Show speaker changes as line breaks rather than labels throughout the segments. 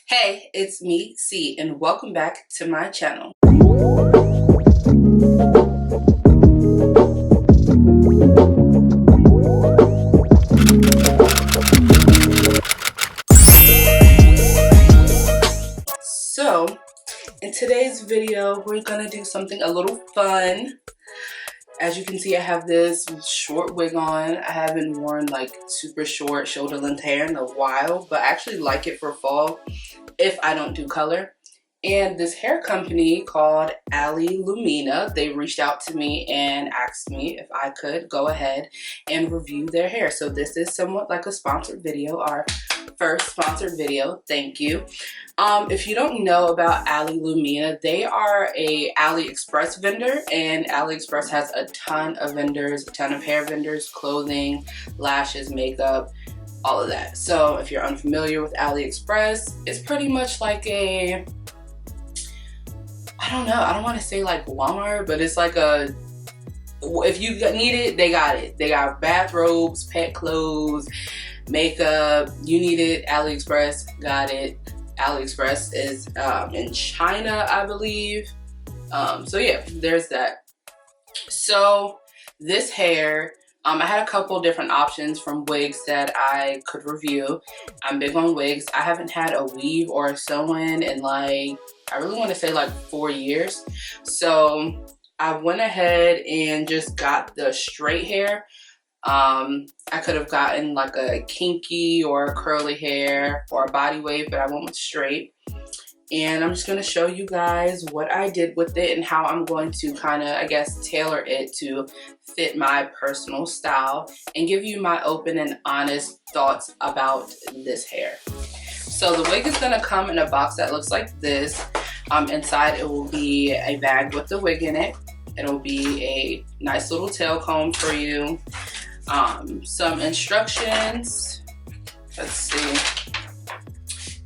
Hey, it's me, C, and welcome back to my channel. So, in today's video, we're gonna do something a little fun. As you can see, I have this short wig on. I haven't worn like super short shoulder length hair in a while, but I actually like it for fall if I don't do color. And this hair company called Lumina, they reached out to me and asked me if I could go ahead and review their hair. So this is somewhat like a sponsored video, our first sponsored video. Thank you. If you don't know about Lumina, they are a AliExpress vendor, and AliExpress has a ton of vendors, a ton of hair vendors, clothing, lashes, makeup, all of that. So if you're unfamiliar with AliExpress, it's pretty much like a, I don't know, I don't want to say like Walmart, but it's like a, if you need it, they got it. They got bathrobes, pet clothes, makeup. You need it, AliExpress got it. AliExpress is in China, I believe. So yeah, there's that. So this hair, I had a couple different options from wigs that I could review. I'm big on wigs. I haven't had a weave or a sew-in in like, I really want to say like 4 years. So I went ahead and just got the straight hair. I could have gotten like a kinky or a curly hair or a body wave, but I went with straight. And I'm just going to show you guys what I did with it and how I'm going to kind of, I guess, tailor it to fit my personal style and give you my open and honest thoughts about this hair. So the wig is going to come in a box that looks like this. Inside it will be a bag with the wig in it. It'll be a nice little tail comb for you. Some instructions. Let's see.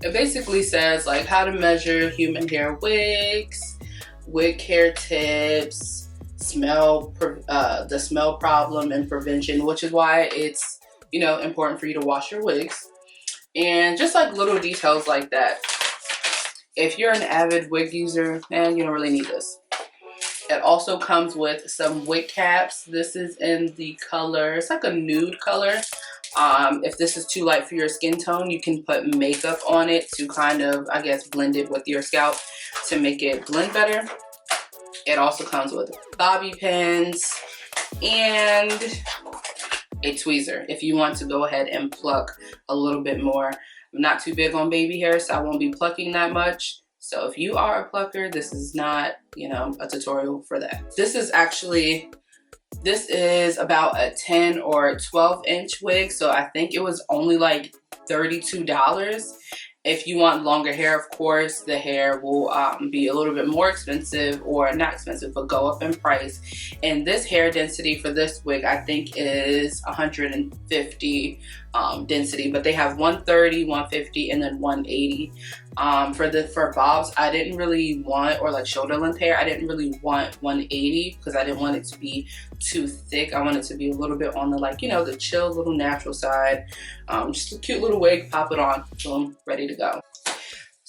It basically says like how to measure human hair wigs, wig care tips, the smell problem and prevention, which is why it's, you know, important for you to wash your wigs, and just like little details like that. If you're an avid wig user, man, you don't really need this. It also comes with some wig caps. This is in the color, it's like a nude color. If this is too light for your skin tone, you can put makeup on it to kind of, I guess, blend it with your scalp to make it blend better. It also comes with bobby pins and a tweezer if you want to go ahead and pluck a little bit more. I'm not too big on baby hair, so I won't be plucking that much. So if you are a plucker, this is not, you know, a tutorial for that. This is about a 10 or 12 inch wig. So I think it was only like $32. If you want longer hair, of course, the hair will be a little bit more expensive, or not expensive, but go up in price. And this hair density for this wig, I think, is 150 density, but they have 130, 150, and then 180. For bobs, I didn't really want, or like shoulder length hair, I didn't really want 180 because I didn't want it to be too thick. I want it to be a little bit on the, like, you know, the chill little natural side. Just a cute little wig, pop it on, boom, ready to go.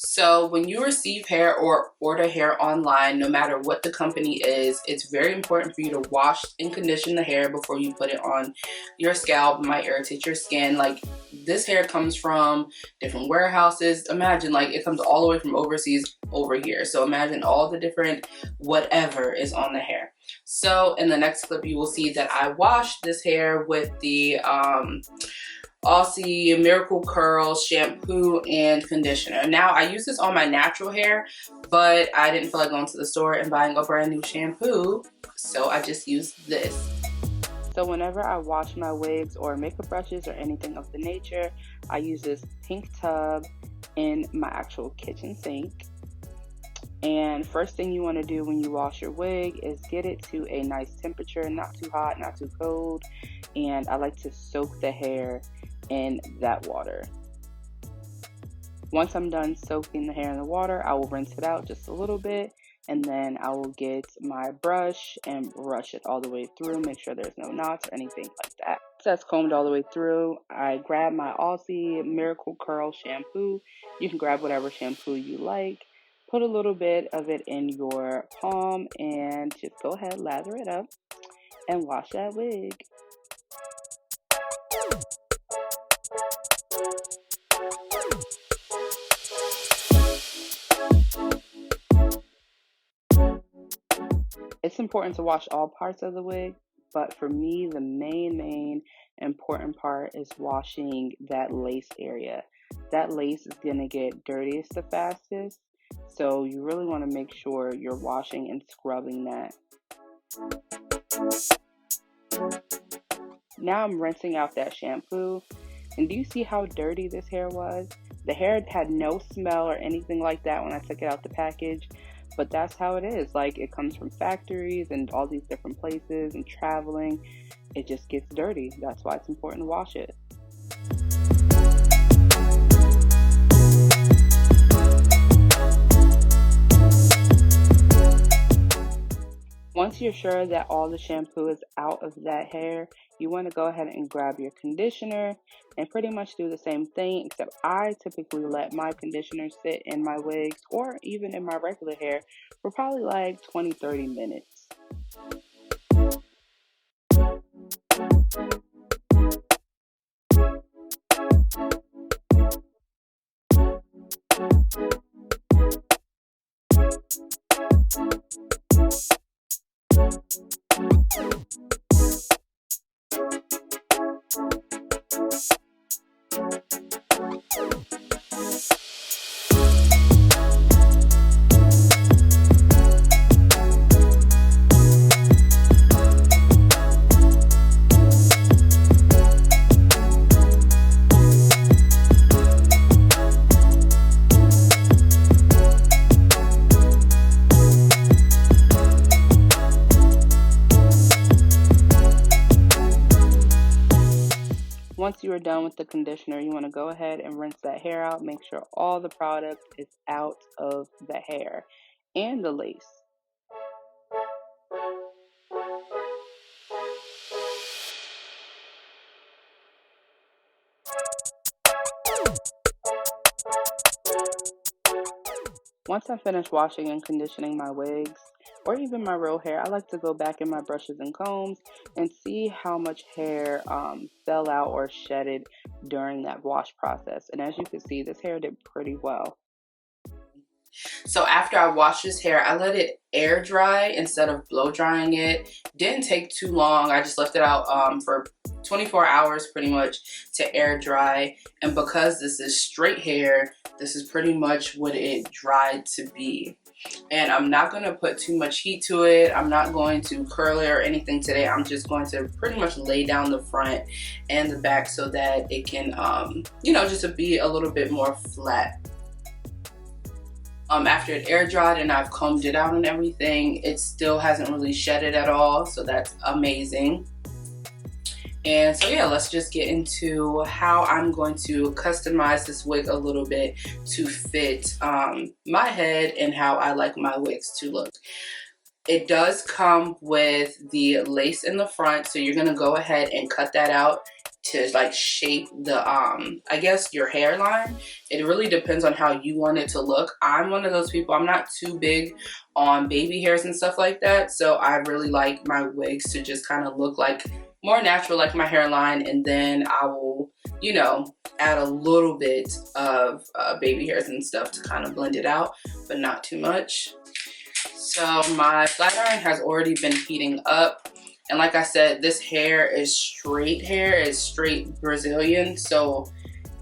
So when you receive hair or order hair online, no matter what the company is, it's very important for you to wash and condition the hair before you put it on your scalp. It might irritate your skin. Like, this hair comes from different warehouses. Imagine, like, it comes all the way from overseas over here. So imagine all the different whatever is on the hair. So in the next clip, you will see that I washed this hair with the Aussie Miracle Curl shampoo and conditioner. Now, I use this on my natural hair, but I didn't feel like going to the store and buying a brand new shampoo, so I just used this. So whenever I wash my wigs or makeup brushes or anything of the nature, I use this pink tub in my actual kitchen sink. And first thing you want to do when you wash your wig is get it to a nice temperature, not too hot, not too cold. And I like to soak the hair in that water. Once I'm done soaking the hair in the water, I will rinse it out just a little bit, and then I will get my brush and brush it all the way through, make sure there's no knots or anything like that. That's combed all the way through, I grab my Aussie Miracle Curl shampoo. You can grab whatever shampoo you like. Put a little bit of it in your palm and just go ahead, lather it up, and wash that wig. It's important to wash all parts of the wig, but for me, the main important part is washing that lace area. That lace is going to get dirtiest the fastest, so you really want to make sure you're washing and scrubbing that. Now I'm rinsing out that shampoo, and do you see how dirty this hair was? The hair had no smell or anything like that when I took it out the package, but that's how it is. Like, it comes from factories and all these different places and traveling. It just gets dirty. That's why it's important to wash it. Once you're sure that all the shampoo is out of that hair, you want to go ahead and grab your conditioner and pretty much do the same thing, except I typically let my conditioner sit in my wigs or even in my regular hair for probably like 20-30 minutes. Once you are done with the conditioner, you want to go ahead and rinse that hair out. Make sure all the product is out of the hair and the lace. Once I finish washing and conditioning my wigs, or even my real hair, I like to go back in my brushes and combs and see how much hair fell out or shedded during that wash process. And as you can see, this hair did pretty well. So after I washed this hair, I let it air dry instead of blow drying it. Didn't take too long. I just left it out for 24 hours pretty much to air dry. And because this is straight hair, this is pretty much what it dried to be. And I'm not going to put too much heat to it. I'm not going to curl it or anything today. I'm just going to pretty much lay down the front and the back so that it can, you know, just to be a little bit more flat. After it air dried and I've combed it out and everything, it still hasn't really shedded at all, so that's amazing. And so yeah, let's just get into how I'm going to customize this wig a little bit to fit my head and how I like my wigs to look. It does come with the lace in the front, so you're gonna go ahead and cut that out to like shape the I guess your hairline. It really depends on how you want it to look. I'm one of those people, I'm not too big on baby hairs and stuff like that, so I really like my wigs to just kind of look like more natural, like my hairline, and then I will, you know, add a little bit of baby hairs and stuff to kind of blend it out, but not too much. So my flat iron has already been heating up. And like I said, this hair is straight hair, it's straight Brazilian. So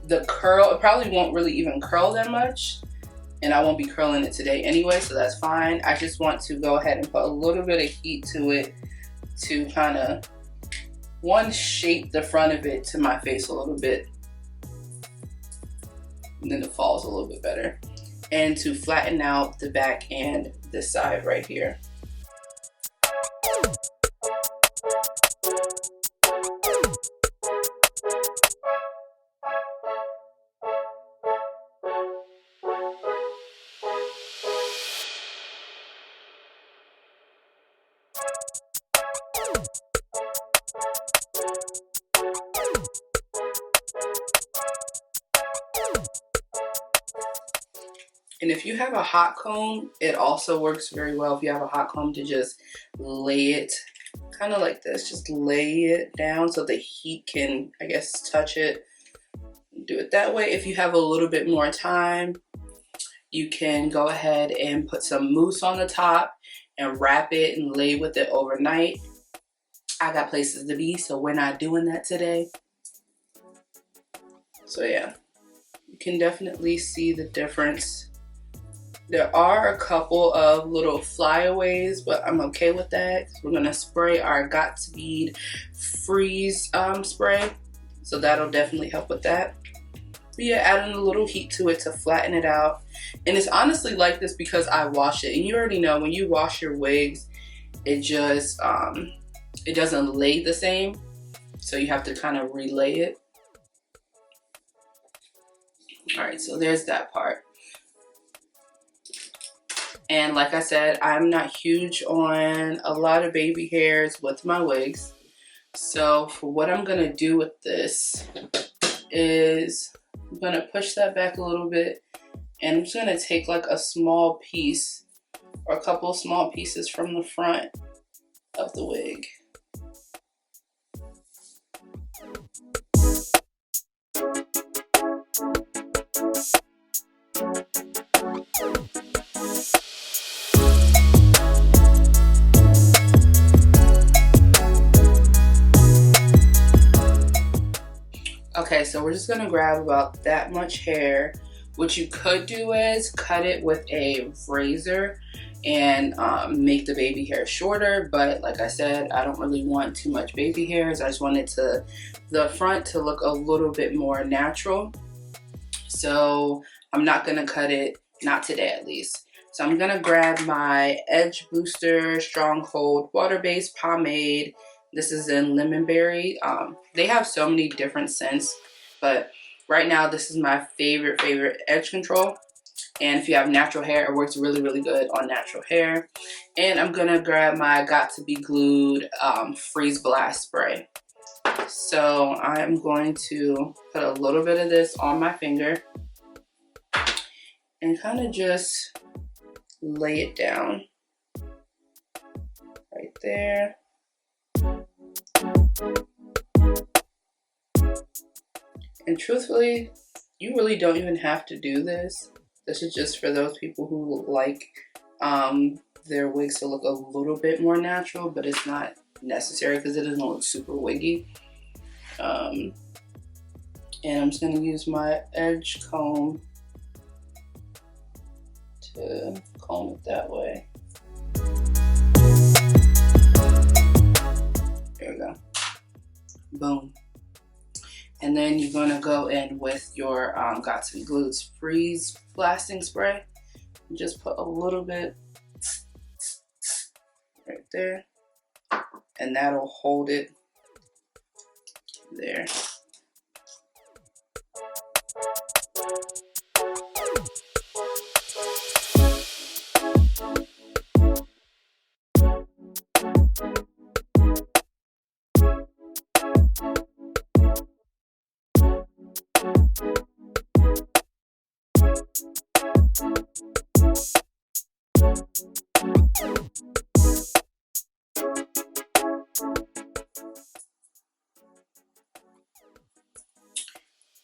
the curl, it probably won't really even curl that much. And I won't be curling it today anyway, so that's fine. I just want to go ahead and put a little bit of heat to it to kind of, one, shape the front of it to my face a little bit. And then it falls a little bit better. And to flatten out the back and this side right here. And if you have a hot comb, it also works very well if you have a hot comb to just lay it kind of like this. Just lay it down so the heat can, I guess, touch it. Do it that way. If you have a little bit more time, you can go ahead and put some mousse on the top and wrap it and lay with it overnight. I got places to be, so we're not doing that today. So yeah, you can definitely see the difference. There are a couple of little flyaways, but I'm okay with that. We're gonna spray our Got to Bead Freeze spray, so that'll definitely help with that. But yeah, adding a little heat to it to flatten it out. And it's honestly like this because I wash it. And you already know when you wash your wigs, it just, it doesn't lay the same. So you have to kind of relay it. All right, so there's that part. And like I said, I'm not huge on a lot of baby hairs with my wigs. So for what I'm gonna do with this is I'm gonna push that back a little bit, and I'm just gonna take like a small piece or a couple of small pieces from the front of the wig. Okay, so we're just gonna grab about that much hair. What you could do is cut it with a razor and make the baby hair shorter, but like I said, I don't really want too much baby hairs. I just want it to, the front to look a little bit more natural. So I'm not gonna cut it, not today at least. So I'm gonna grab my Edge Booster Stronghold Water-Based Pomade. This is in Lemon Berry. They have so many different scents, but right now this is my favorite edge control. And if you have natural hair, it works really, really good on natural hair. And I'm gonna grab my Got to Be Glued Freeze Blast Spray. So I'm going to put a little bit of this on my finger and kind of just lay it down right there. And truthfully, you really don't even have to do this. This is just for those people who like their wigs to look a little bit more natural, but it's not necessary because it doesn't look super wiggy. And I'm just gonna use my edge comb to comb it that way. There we go. Boom. And then you're gonna go in with your Got to Be Glued Freeze Blasting Spray. Just put a little bit right there, and that'll hold it there.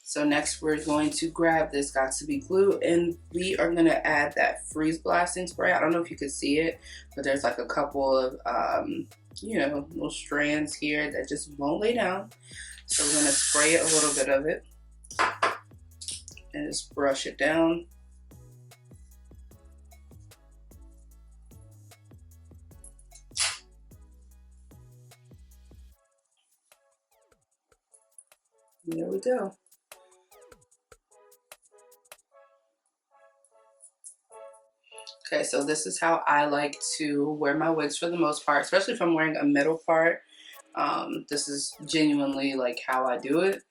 So next we're going to grab this Got to Be Glue, and we are going to add that freeze blasting spray. I don't know if you can see it, but there's like a couple of, you know, little strands here that just won't lay down. So we're going to spray a little bit of it and just brush it down. There we go. Okay, so this is how I like to wear my wigs for the most part, especially if I'm wearing a middle part. This is genuinely like how I do it.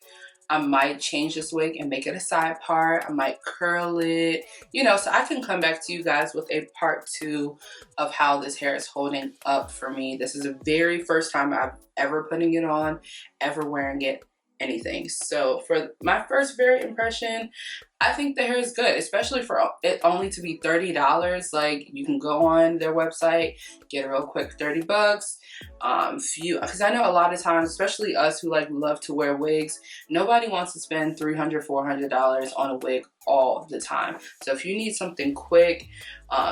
I might change this wig and make it a side part. I might curl it, you know, so I can come back to you guys with a part 2 of how this hair is holding up for me. This is the very first time I've ever putting it on, ever wearing it, anything. So for my first very impression, I think the hair is good, especially for it only to be $30. Like, you can go on their website, get a real quick 30 bucks. Because I know a lot of times, especially us who like love to wear wigs, nobody wants to spend $300, $400 on a wig all the time. So if you need something quick,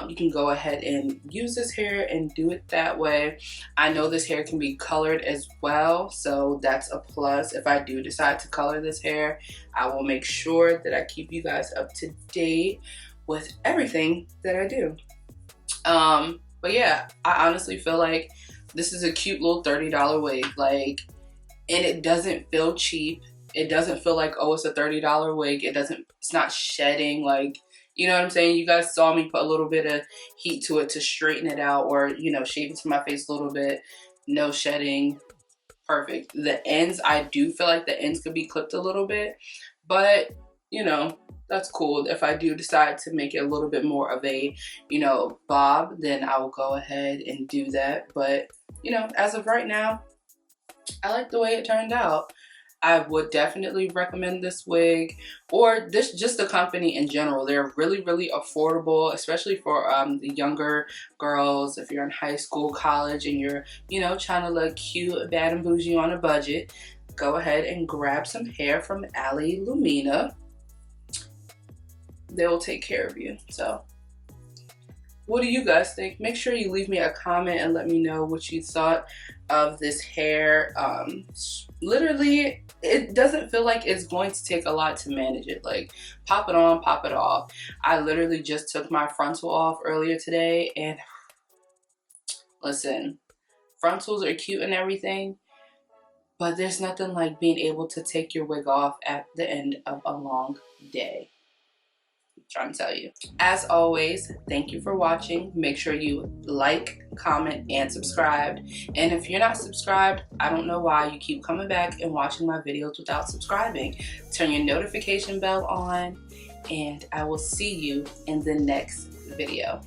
you can go ahead and use this hair and do it that way. I know this hair can be colored as well, so that's a plus. If I do decide to color this hair, I will make sure that I keep you guys up to date with everything that I do. But yeah, I honestly feel like this is a cute little $30 wig, like, and it doesn't feel cheap. It doesn't feel like, oh, it's a $30 wig. It's not shedding, like, you know what I'm saying? You guys saw me put a little bit of heat to it to straighten it out, or, you know, shave it to my face a little bit. No shedding. Perfect. The ends, I do feel like the ends could be clipped a little bit, but, you know, that's cool. If I do decide to make it a little bit more of a, you know, bob, then I will go ahead and do that. But, you know, as of right now, I like the way it turned out. I would definitely recommend this wig, or this, just the company in general. They're really, really affordable, especially for the younger girls. If you're in high school, college, and you're, you know, trying to look cute, bad, and bougie on a budget, go ahead and grab some hair from Lumina. They will take care of you. So what do you guys think? Make sure you leave me a comment and let me know what you thought of this hair. Literally, it doesn't feel like it's going to take a lot to manage it. Like, pop it on, pop it off. I literally just took my frontal off earlier today, and listen, frontals are cute and everything, but there's nothing like being able to take your wig off at the end of a long day. Trying to tell you. As always, thank you for watching. Make sure you like, comment, and subscribe. And if you're not subscribed, I don't know why you keep coming back and watching my videos without subscribing. Turn your notification bell on, and I will see you in the next video.